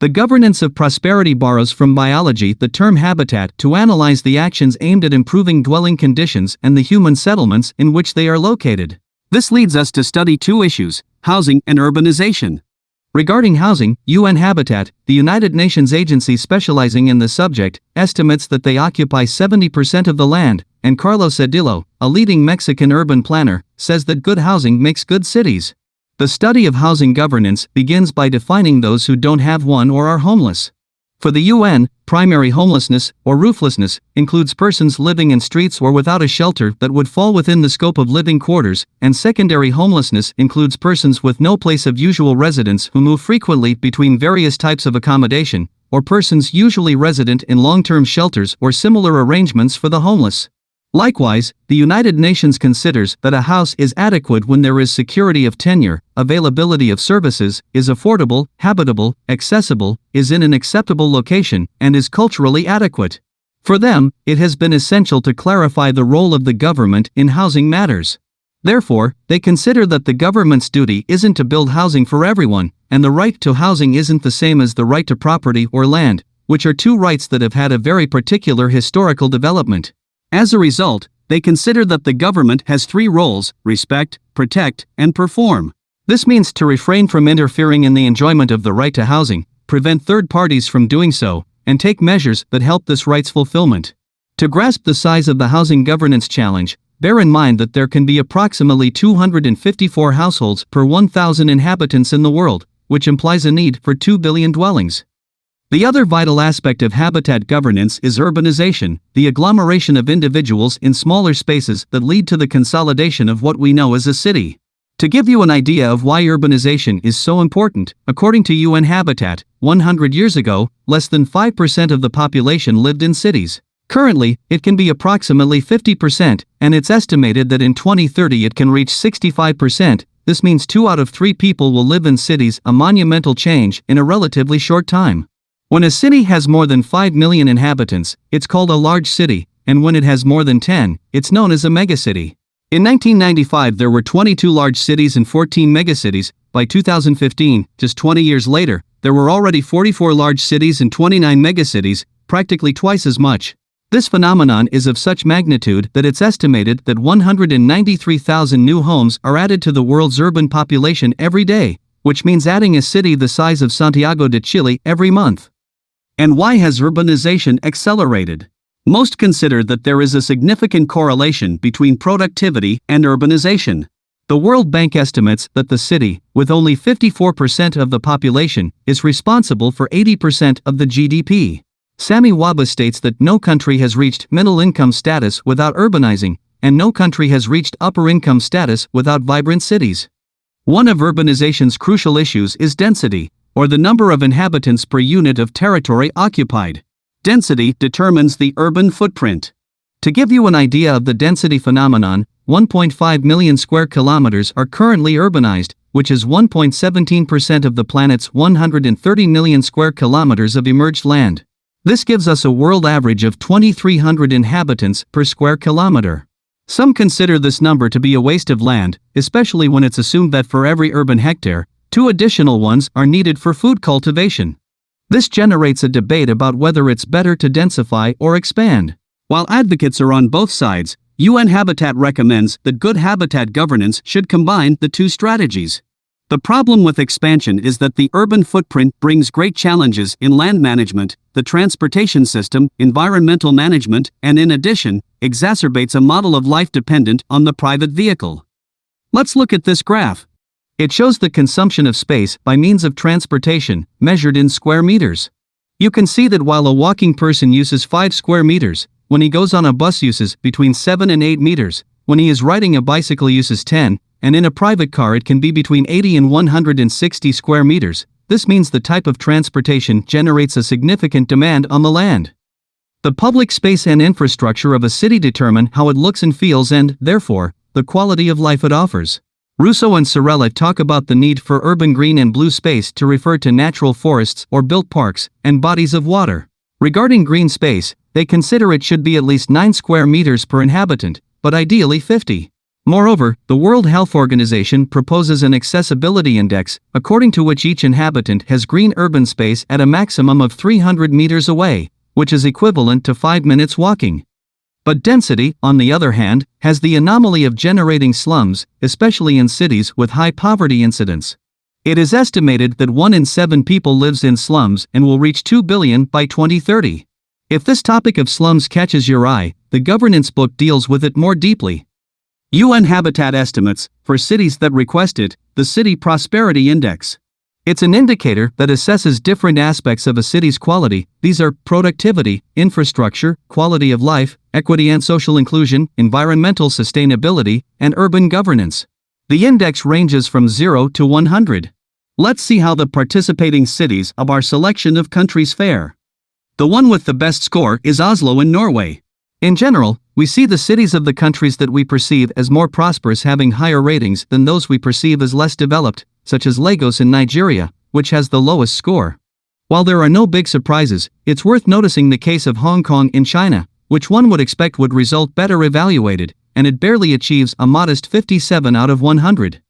The governance of prosperity borrows from biology the term habitat to analyze the actions aimed at improving dwelling conditions and the human settlements in which they are located. This leads us to study two issues: housing and urbanization. Regarding housing, UN Habitat, the United Nations agency specializing in the subject, estimates that they occupy 70% of the land, and Carlos Edillo, a leading Mexican urban planner, says that good housing makes good cities. The study of housing governance begins by defining those who don't have one or are homeless. For the UN, primary homelessness, or rooflessness, includes persons living in streets or without a shelter that would fall within the scope of living quarters, and secondary homelessness includes persons with no place of usual residence who move frequently between various types of accommodation, or persons usually resident in long-term shelters or similar arrangements for the homeless. Likewise, the United Nations considers that a house is adequate when there is security of tenure, availability of services, is affordable, habitable, accessible, is in an acceptable location, and is culturally adequate. For them, it has been essential to clarify the role of the government in housing matters. Therefore, they consider that the government's duty isn't to build housing for everyone, and the right to housing isn't the same as the right to property or land, which are two rights that have had a very particular historical development. As a result, they consider that the government has three roles: respect, protect, and perform. This means to refrain from interfering in the enjoyment of the right to housing, prevent third parties from doing so, and take measures that help this right's fulfillment. To grasp the size of the housing governance challenge, bear in mind that there can be approximately 254 households per 1,000 inhabitants in the world, which implies a need for 2 billion dwellings. The other vital aspect of habitat governance is urbanization, the agglomeration of individuals in smaller spaces that lead to the consolidation of what we know as a city. To give you an idea of why urbanization is so important, according to UN Habitat, 100 years ago, less than 5% of the population lived in cities. Currently, it can be approximately 50%, and it's estimated that in 2030 it can reach 65%. This means 2 out of 3 people will live in cities, a monumental change in a relatively short time. When a city has more than 5 million inhabitants, it's called a large city, and when it has more than 10, it's known as a megacity. In 1995 there were 22 large cities and 14 megacities. By 2015, just 20 years later, there were already 44 large cities and 29 megacities, practically twice as much. This phenomenon is of such magnitude that it's estimated that 193,000 new homes are added to the world's urban population every day, which means adding a city the size of Santiago de Chile every month. And why has urbanization accelerated? Most consider that there is a significant correlation between productivity and urbanization. The World Bank estimates that the city, with only 54% of the population, is responsible for 80% of the GDP. Sami Waba states that no country has reached middle-income status without urbanizing, and no country has reached upper-income status without vibrant cities. One of urbanization's crucial issues is density, or the number of inhabitants per unit of territory occupied. Density determines the urban footprint. To give you an idea of the density phenomenon, 1.5 million square kilometers are currently urbanized, which is 1.17% of the planet's 130 million square kilometers of emerged land. This gives us a world average of 2,300 inhabitants per square kilometer. Some consider this number to be a waste of land, especially when it's assumed that for every urban hectare, 2 additional ones are needed for food cultivation. This generates a debate about whether it's better to densify or expand. While advocates are on both sides, UN Habitat recommends that good habitat governance should combine the two strategies. The problem with expansion is that the urban footprint brings great challenges in land management, the transportation system, environmental management, and in addition, exacerbates a model of life dependent on the private vehicle. Let's look at this graph. It shows the consumption of space by means of transportation, measured in square meters. You can see that while a walking person uses 5 square meters, when he goes on a bus uses between 7 and 8 meters, when he is riding a bicycle uses 10, and in a private car it can be between 80 and 160 square meters. This means the type of transportation generates a significant demand on the land. The public space and infrastructure of a city determine how it looks and feels and, therefore, the quality of life it offers. Russo and Sorella talk about the need for urban green and blue space to refer to natural forests or built parks and bodies of water. Regarding green space, they consider it should be at least 9 square meters per inhabitant, but ideally 50. Moreover, the World Health Organization proposes an accessibility index, according to which each inhabitant has green urban space at a maximum of 300 meters away, which is equivalent to 5 minutes walking. But density, on the other hand, has the anomaly of generating slums, especially in cities with high poverty incidence. It is estimated that 1 in 7 people lives in slums and will reach 2 billion by 2030. If this topic of slums catches your eye, the governance book deals with it more deeply. UN Habitat Estimates, for cities that request it, the City Prosperity Index. It's an indicator that assesses different aspects of a city's quality. These are productivity, infrastructure, quality of life, equity and social inclusion, environmental sustainability, and urban governance. The index ranges from 0 to 100. Let's see how the participating cities of our selection of countries fare. The one with the best score is Oslo in Norway. In general, we see the cities of the countries that we perceive as more prosperous having higher ratings than those we perceive as less developed, such as Lagos in Nigeria, which has the lowest score. While there are no big surprises, it's worth noticing the case of Hong Kong in China, which one would expect would result better evaluated, and it barely achieves a modest 57 out of 100.